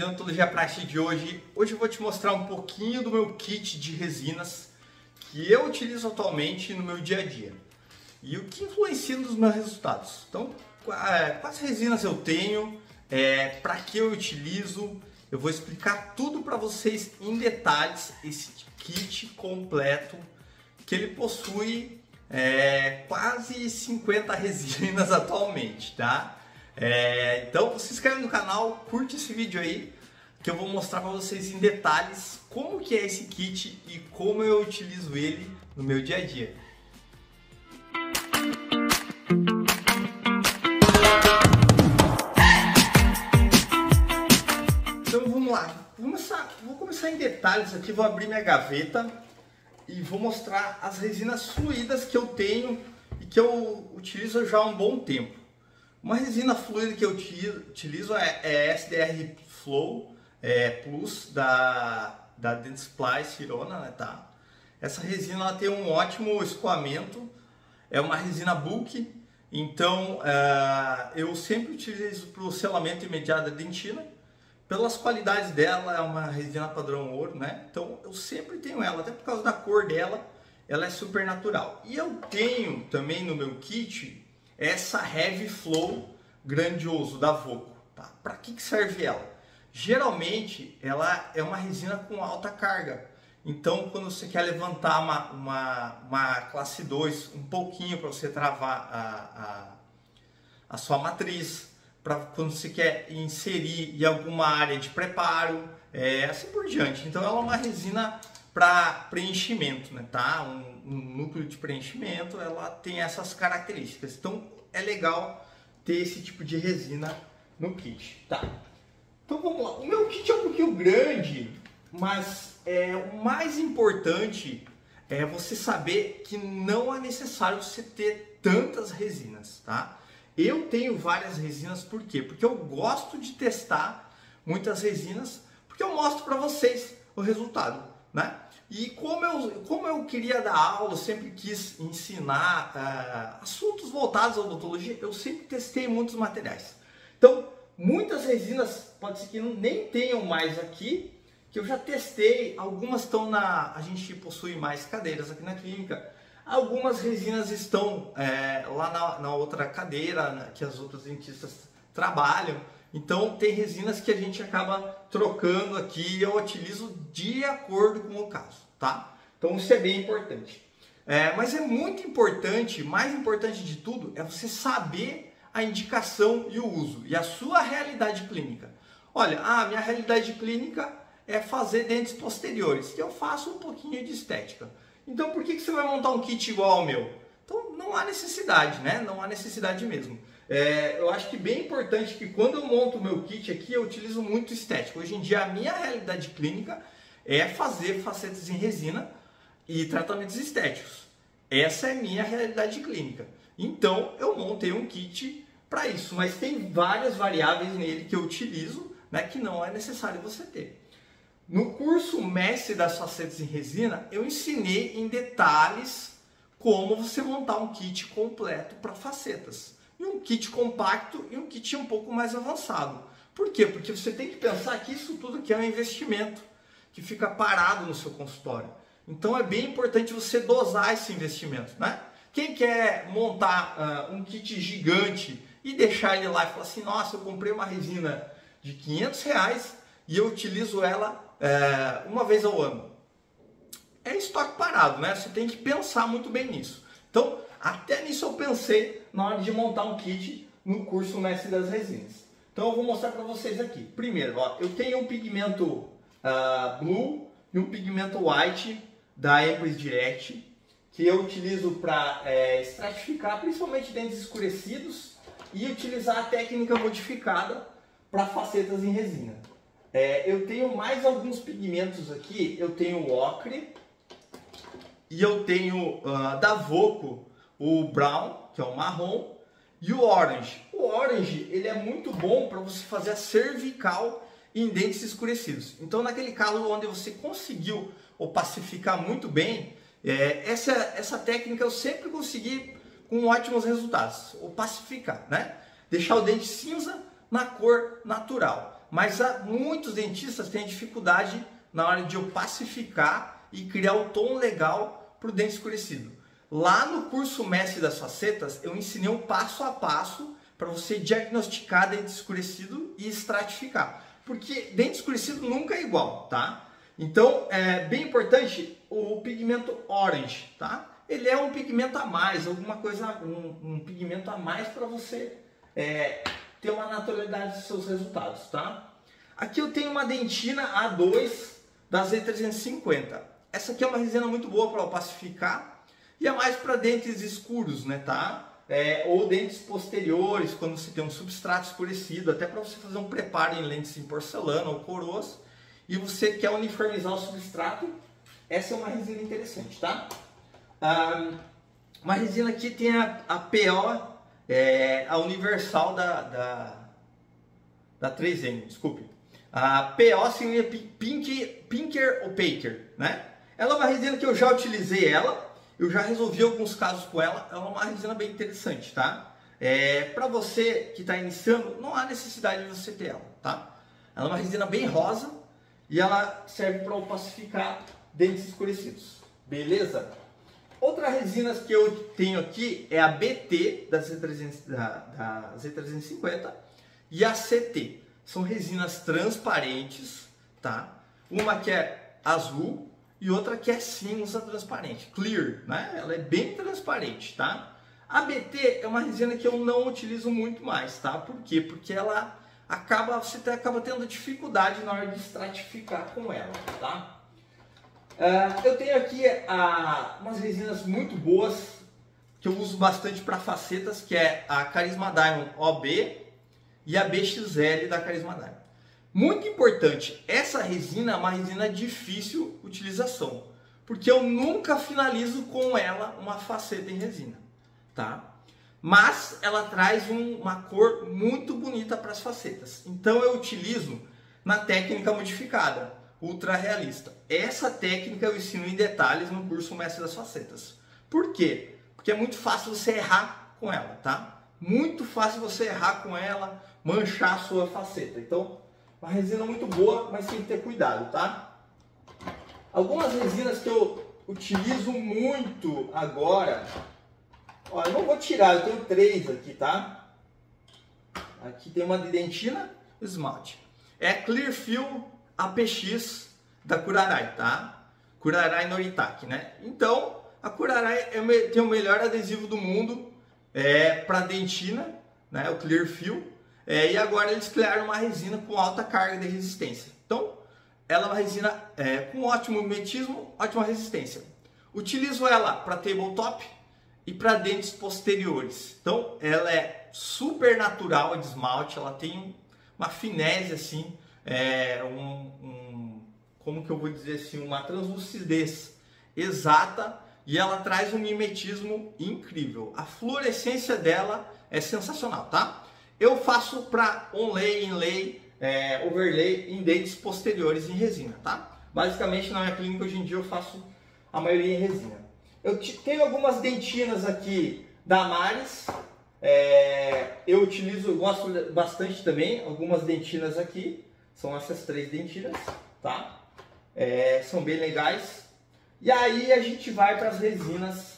bem-vindo ao Odontologia Prática de hoje. Hoje eu vou te mostrar um pouquinho do meu kit de resinas que eu utilizo atualmente no meu dia a dia e o que influencia nos meus resultados. Então, quais resinas eu tenho, para que eu utilizo, eu vou explicar tudo para vocês em detalhes, esse kit completo que ele possui quase 50 resinas atualmente, tá? Então se inscreve no canal, curte esse vídeo aí, que eu vou mostrar para vocês em detalhes como que é esse kit e como eu utilizo ele no meu dia a dia. Então vamos lá, vou começar em detalhes aqui, vou abrir minha gaveta e vou mostrar as resinas fluídas que eu tenho e que eu utilizo já há um bom tempo. Uma resina fluida que eu utilizo é SDR Flow Plus da Dentsply Sirona, né, tá? Essa resina ela tem um ótimo escoamento, é uma resina bulk, então eu sempre utilizo para o selamento imediato da dentina. Pelas qualidades dela, é uma resina padrão ouro, né? Então eu sempre tenho ela, até por causa da cor dela, ela é super natural. E eu tenho também no meu kit essa Heavy Flow grandioso da Voco, tá? Para que serve ela? Geralmente ela é uma resina com alta carga, então quando você quer levantar uma classe 2 um pouquinho para você travar a sua matriz, para quando você quer inserir em alguma área de preparo, assim por diante. Então ela é uma resina para preenchimento, né, tá? Um núcleo de preenchimento, ela tem essas características. Então é legal ter esse tipo de resina no kit, tá? Então vamos lá. O meu kit é um pouquinho grande, mas o mais importante é você saber que não é necessário você ter tantas resinas, tá? Eu tenho várias resinas, por quê? Porque eu gosto de testar muitas resinas, porque eu mostro para vocês o resultado, né? E como eu queria dar aula, eu sempre quis ensinar assuntos voltados à odontologia, eu sempre testei muitos materiais. Então, muitas resinas, pode ser que nem tenham mais aqui, que eu já testei, algumas estão a gente possui mais cadeiras aqui na clínica, algumas resinas estão lá na outra cadeira, que as outras dentistas trabalham. Então tem resinas que a gente acaba trocando aqui e eu utilizo de acordo com o caso, tá? Então isso é bem importante. Mas é muito importante, mais importante de tudo, é você saber a indicação e o uso e a sua realidade clínica. Olha, minha realidade clínica é fazer dentes posteriores, que eu faço um pouquinho de estética. Então por que você vai montar um kit igual ao meu? Então não há necessidade, né? Não há necessidade mesmo. Eu acho que bem importante que quando eu monto o meu kit aqui, eu utilizo muito estético. Hoje em dia a minha realidade clínica é fazer facetas em resina e tratamentos estéticos. Essa é a minha realidade clínica. Então eu montei um kit para isso, mas tem várias variáveis nele que eu utilizo, né, que não é necessário você ter. No curso Mestre das Facetas em Resina, eu ensinei em detalhes como você montar um kit completo para facetas. E um kit compacto e um kit um pouco mais avançado. Por quê? Porque você tem que pensar que isso tudo aqui é um investimento que fica parado no seu consultório. Então é bem importante você dosar esse investimento, né? Quem quer montar um kit gigante e deixar ele lá e falar assim, nossa, eu comprei uma resina de R$500 e eu utilizo ela uma vez ao ano. É estoque parado, né? Você tem que pensar muito bem nisso. Então, até nisso eu pensei na hora de montar um kit no curso Mestre das Resinas. Então eu vou mostrar para vocês aqui. Primeiro, ó, eu tenho um pigmento Blue e um pigmento White da Empress Direct, que eu utilizo para estratificar principalmente dentes escurecidos e utilizar a técnica modificada para facetas em resina. Eu tenho mais alguns pigmentos aqui, eu tenho o ocre e eu tenho da Voco o brown, que é o marrom, e o orange. O orange ele é muito bom para você fazer a cervical em dentes escurecidos. Então naquele caso onde você conseguiu opacificar muito bem, essa técnica eu sempre consegui com ótimos resultados. Opacificar, né? Deixar o dente cinza na cor natural. mas muitos dentistas têm dificuldade na hora de opacificar e criar o tom legal para o dente escurecido. Lá no curso Mestre das Facetas, eu ensinei um passo a passo para você diagnosticar dente escurecido e estratificar. Porque dente escurecido nunca é igual, tá? Então, é bem importante o pigmento orange, tá? Ele é um pigmento a mais, alguma coisa, um pigmento a mais para você ter uma naturalidade dos seus resultados, tá? Aqui eu tenho uma dentina A2 da Z350. Essa aqui é uma resina muito boa para opacificar e é mais para dentes escuros, né, tá? Ou dentes posteriores, quando você tem um substrato escurecido, até para você fazer um preparo em lentes em porcelana ou coroas e você quer uniformizar o substrato, essa é uma resina interessante, tá? Uma resina aqui tem a PO, a universal da 3M, desculpe. A PO significa Pinker Opaker, né? Ela é uma resina que eu já utilizei eu já resolvi alguns casos com ela, ela é uma resina bem interessante, tá? Para você que está iniciando, não há necessidade de você ter ela, tá? Ela é uma resina bem rosa e ela serve para opacificar dentes escurecidos, beleza? Outra resina que eu tenho aqui é a BT da Z350 e a CT. São resinas transparentes, tá? Uma que é azul e outra que é cinza transparente, clear, né? Ela é bem transparente, tá? A BT é uma resina que eu não utilizo muito mais, tá? Por quê? Porque ela você acaba tendo dificuldade na hora de estratificar com ela, tá? Eu tenho aqui umas resinas muito boas que eu uso bastante para facetas, que é a Carisma Diamond OB e a BXL da Carisma Diamond. Muito importante, essa resina é uma resina difícil de utilização, porque eu nunca finalizo com ela uma faceta em resina, tá? Mas ela traz uma cor muito bonita para as facetas. Então eu utilizo na técnica modificada, ultra realista. Essa técnica eu ensino em detalhes no curso Mestre das Facetas. Por quê? Porque é muito fácil você errar com ela, tá? Muito fácil você errar com ela, manchar a sua faceta. Então, uma resina muito boa, mas tem que ter cuidado, tá? Algumas resinas que eu utilizo muito agora, ó, eu não vou tirar, eu tenho 3 aqui, tá? Aqui tem uma de dentina e esmalte. É Clearfield APX da Kurarai, tá? Kurarai Noritake, né? Então, a Kurarai tem o melhor adesivo do mundo para dentina, né? O Clearfield. E agora eles criaram uma resina com alta carga de resistência. Então, ela é uma resina com ótimo mimetismo, ótima resistência. Utilizo ela para tabletop e para dentes posteriores. Então, ela é super natural de esmalte, ela tem uma finesse assim, como que eu vou dizer assim, uma translucidez exata e ela traz um mimetismo incrível. A fluorescência dela é sensacional, tá? Eu faço para onlay, inlay, overlay em dentes posteriores em resina, tá? Basicamente na minha clínica hoje em dia eu faço a maioria em resina. Eu tenho algumas dentinas aqui da Amaris, eu gosto bastante também, algumas dentinas aqui, são essas 3 dentinas, tá? São bem legais. E aí a gente vai para as resinas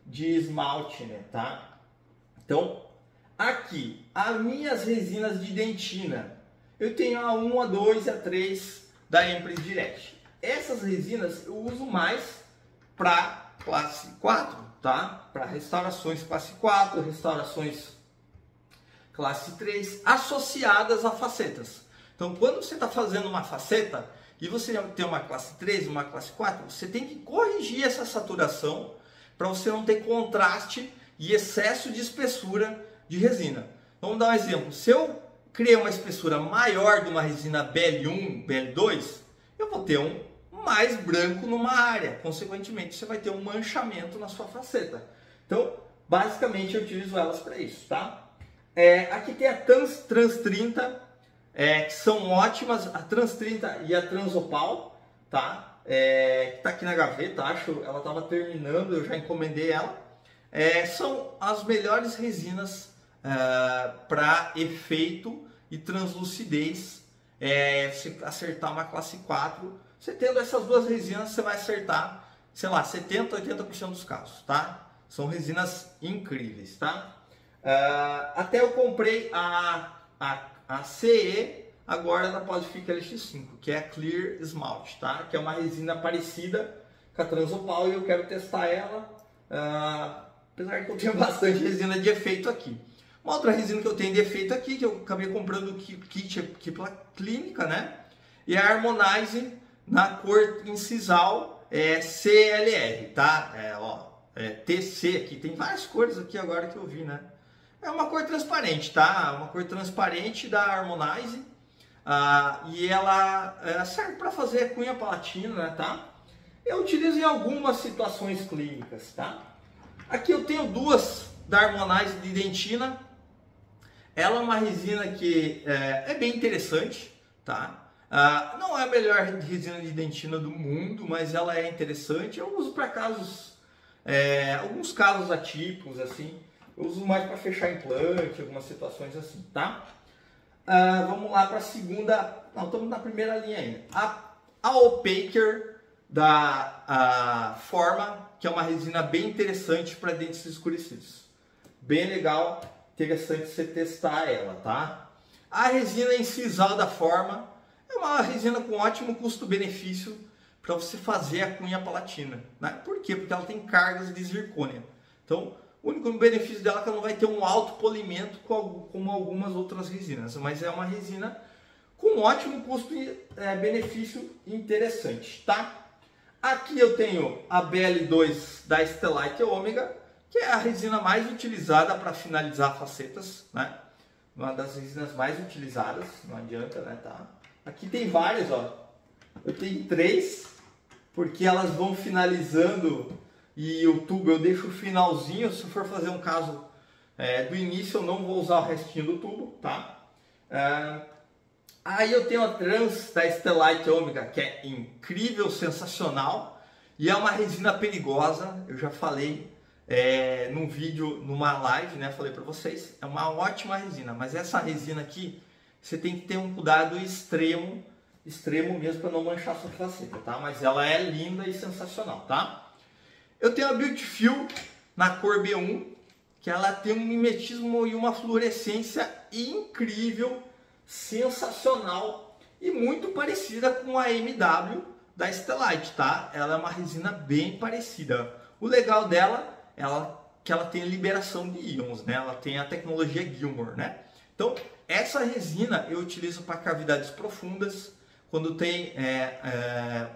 de esmalte, né, tá? Então, aqui, as minhas resinas de dentina, eu tenho a 1, a 2 e a 3 da Empress Direct. Essas resinas eu uso mais para classe 4, tá? Para restaurações classe 4, restaurações classe 3, associadas a facetas. Então, quando você está fazendo uma faceta e você tem uma classe 3, uma classe 4, você tem que corrigir essa saturação para você não ter contraste e excesso de espessura de resina. Vamos dar um exemplo. Se eu criei uma espessura maior de uma resina BL1, BL2, eu vou ter um mais branco numa área. Consequentemente, você vai ter um manchamento na sua faceta. Então, basicamente, eu utilizo elas para isso, tá? Aqui tem a Trans 30, que são ótimas, a Trans 30 e a Transopal, tá? Que tá aqui na gaveta, acho, ela estava terminando, eu já encomendei ela. São as melhores resinas para efeito e translucidez você acertar uma classe 4, você tendo essas duas resinas, você vai acertar, sei lá, 70, 80% dos casos, tá? São resinas incríveis, tá? Até eu comprei a CE agora da Polyfic LX5, que é a Clear Esmalte, tá? Que é uma resina parecida com a Transopal e eu quero testar ela, apesar que eu tenho bastante resina de efeito aqui. Uma outra resina que eu tenho de efeito aqui, que eu acabei comprando o kit aqui pela clínica, né? E a Harmonize na cor incisal CLR, tá? TC aqui, tem várias cores aqui agora que eu vi, né? É uma cor transparente, tá? Uma cor transparente da Harmonize. E ela serve para fazer cunha palatina, né, tá? Eu utilizo em algumas situações clínicas, tá? Aqui eu tenho duas da Harmonize de dentina. Ela é uma resina que é bem interessante, tá? Não é a melhor resina de dentina do mundo, mas ela é interessante. Eu uso para casos, alguns casos atípicos, assim. Eu uso mais para fechar implante, algumas situações assim, tá? Vamos lá para a segunda. Não, estamos na primeira linha ainda. A Opaker da Forma, que é uma resina bem interessante para dentes escurecidos. Bem legal, interessante você testar ela, tá? A resina incisal da Forma é uma resina com ótimo custo-benefício para você fazer a cunha palatina, né? Por quê? Porque ela tem cargas de zircônia. Então, o único benefício dela é que ela não vai ter um alto polimento como algumas outras resinas, mas é uma resina com ótimo custo-benefício interessante, tá? Aqui eu tenho a BL2 da Stellite Omega, que é a resina mais utilizada para finalizar facetas, né? Uma das resinas mais utilizadas, não adianta, né? Tá? Aqui tem várias, ó. Eu tenho 3, porque elas vão finalizando e o tubo eu deixo o finalzinho. Se for fazer um caso do início, eu não vou usar o restinho do tubo, tá? Aí eu tenho a Trans da Stellite Omega, que é incrível, sensacional, e é uma resina perigosa. Eu já falei num vídeo, numa live, né? Falei para vocês, é uma ótima resina, mas essa resina aqui você tem que ter um cuidado extremo mesmo para não manchar sua faceta, tá? Mas ela é linda e sensacional, tá? Eu tenho a Beautiful na cor B1, que ela tem um mimetismo e uma fluorescência incrível, sensacional e muito parecida com a MW da Stellite, tá? Ela é uma resina bem parecida. O legal dela é que ela tem liberação de íons, né? Ela tem a tecnologia Gilmore, né? Então, essa resina eu utilizo para cavidades profundas. Quando tem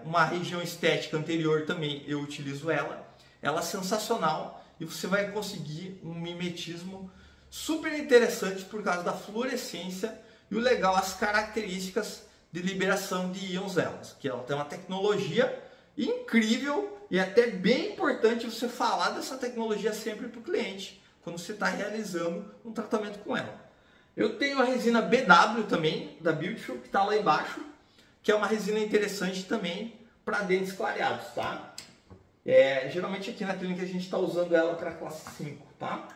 uma região estética anterior também eu utilizo ela. Ela é sensacional e você vai conseguir um mimetismo super interessante por causa da fluorescência e o legal, as características de liberação de íons delas, que ela tem uma tecnologia incrível e até bem importante você falar dessa tecnologia sempre para o cliente quando você está realizando um tratamento com ela. Eu tenho a resina BW também, da Beautiful, que está lá embaixo, que é uma resina interessante também para dentes clareados, tá? Geralmente aqui na clínica a gente está usando ela para classe 5, tá?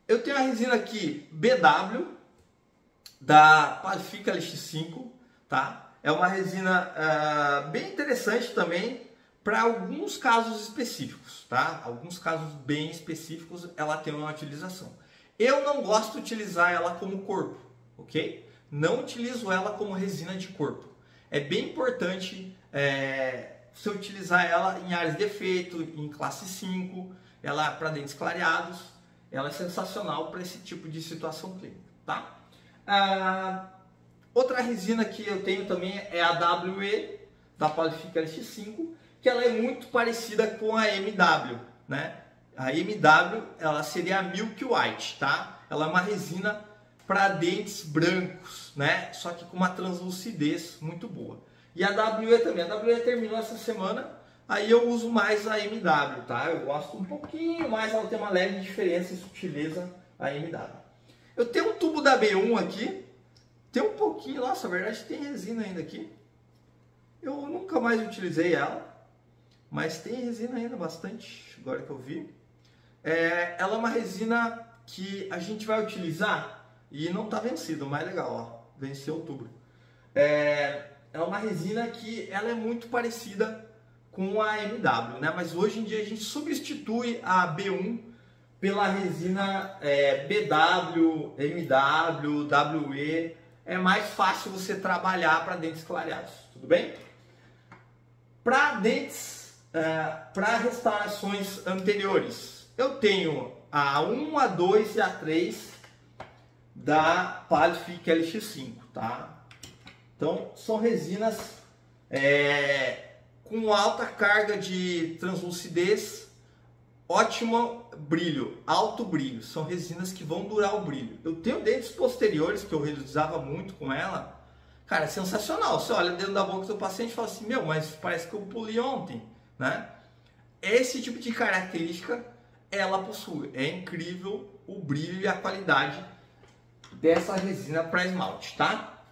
Eu tenho a resina aqui BW da Polyfic LX5, tá? É uma resina bem interessante também para alguns casos específicos, tá? Alguns casos bem específicos ela tem uma utilização. Eu não gosto de utilizar ela como corpo, ok? Não utilizo ela como resina de corpo. É bem importante você utilizar ela em áreas de efeito, em classe 5, ela para dentes clareados, ela é sensacional para esse tipo de situação clínica, tá? Outra resina que eu tenho também é a WE da Polyfic LX5, que ela é muito parecida com a MW, né? A MW ela seria a Milk White, tá? Ela é uma resina para dentes brancos, né? Só que com uma translucidez muito boa. E a WE também. A WE terminou essa semana, aí eu uso mais a MW, tá? Eu gosto um pouquinho mais, ela tem uma leve diferença e sutileza a MW. Eu tenho um tubo da B1 aqui, tem um pouquinho, nossa, na verdade tem resina ainda aqui. Eu nunca mais utilizei ela, mas tem resina ainda bastante, agora que eu vi. Ela é uma resina que a gente vai utilizar e não está vencida, o mais legal, ó, venceu outubro. é uma resina que ela é muito parecida com a MW, né? Mas hoje em dia a gente substitui a B1 pela resina BW, MW, WE. É mais fácil você trabalhar para dentes clareados, tudo bem? Para dentes, para restaurações anteriores, eu tenho a 1, a 2 e a 3 da Palific LX5, tá? Então são resinas com alta carga de translucidez, ótimo brilho, alto brilho. São resinas que vão durar o brilho. Eu tenho dentes posteriores que eu realizava muito com ela. Cara, é sensacional. Você olha dentro da boca do paciente e fala assim, meu, mas parece que eu pulei ontem, né? Esse tipo de característica ela possui. É incrível o brilho e a qualidade dessa resina para esmalte, tá?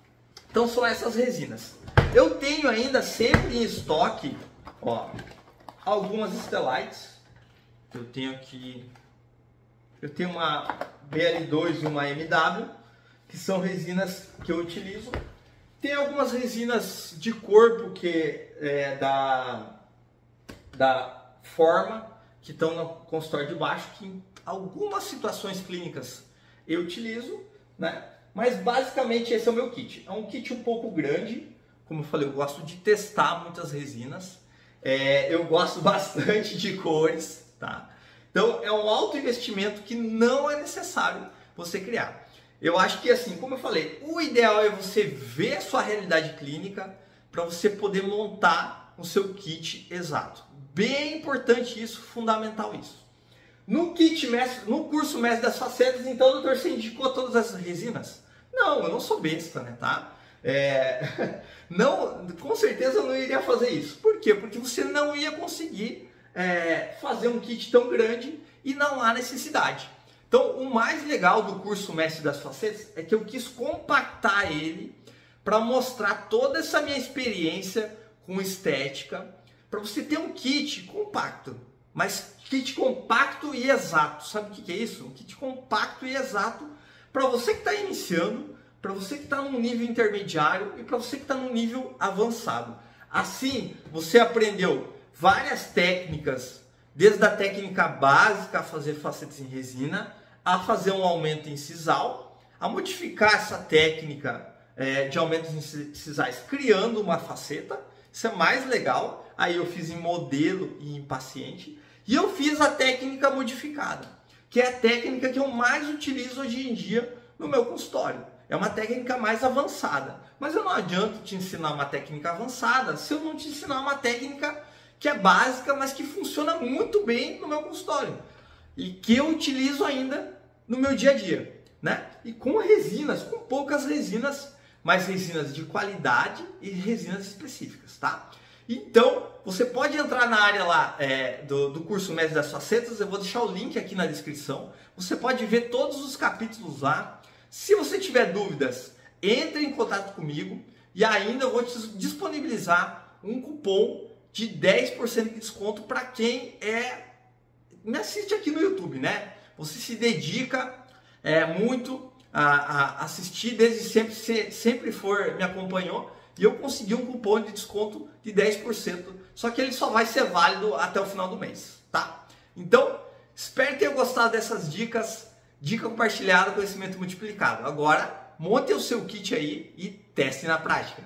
Então são essas resinas. Eu tenho ainda sempre em estoque, ó, algumas Stellites. Eu tenho aqui, eu tenho uma BL2 e uma MW, que são resinas que eu utilizo. Tem algumas resinas de corpo que é da Forma, que estão no consultório de baixo, que em algumas situações clínicas eu utilizo, né? Mas basicamente esse é o meu kit. É um kit um pouco grande, como eu falei, eu gosto de testar muitas resinas. Eu gosto bastante de cores, tá? Então é um alto investimento que não é necessário você criar. Eu acho que assim, como eu falei, o ideal é você ver a sua realidade clínica para você poder montar o seu kit exato. Bem importante isso, fundamental isso. No kit mestre, no curso Mestre das Facetas, então, doutor, você indicou todas essas resinas? Não, eu não sou besta, né, tá? Não, com certeza eu não iria fazer isso. Por quê? Porque você não ia conseguir fazer um kit tão grande e não há necessidade. Então, o mais legal do curso Mestre das Facetas é que eu quis compactar ele para mostrar toda essa minha experiência com estética, para você ter um kit compacto, mas kit compacto e exato. Sabe o que é isso? Um kit compacto e exato para você que está iniciando, para você que está num nível intermediário e para você que está num nível avançado. Assim, você aprendeu várias técnicas, desde a técnica básica a fazer facetas em resina, a fazer um aumento em sisal, a modificar essa técnica de aumentos em sisais criando uma faceta. Isso é mais legal. Aí eu fiz em modelo e em paciente. E eu fiz a técnica modificada, que é a técnica que eu mais utilizo hoje em dia no meu consultório. É uma técnica mais avançada. Mas eu não adianto te ensinar uma técnica avançada se eu não te ensinar uma técnica que é básica, mas que funciona muito bem no meu consultório. E que eu utilizo ainda no meu dia a dia, né? E com resinas, com poucas resinas, mas resinas de qualidade e resinas específicas, tá? Então, você pode entrar na área lá do curso Mestre das Facetas, eu vou deixar o link aqui na descrição. Você pode ver todos os capítulos lá. Se você tiver dúvidas, entre em contato comigo e ainda eu vou te disponibilizar um cupom de 10% de desconto para quem me assiste aqui no YouTube, né? Você se dedica muito a assistir desde sempre, sempre me acompanhou, e eu consegui um cupom de desconto de 10%, só que ele só vai ser válido até o final do mês, tá? Então, espero ter gostado dessas dicas, dica compartilhada, conhecimento multiplicado. Agora, monte o seu kit aí e teste na prática.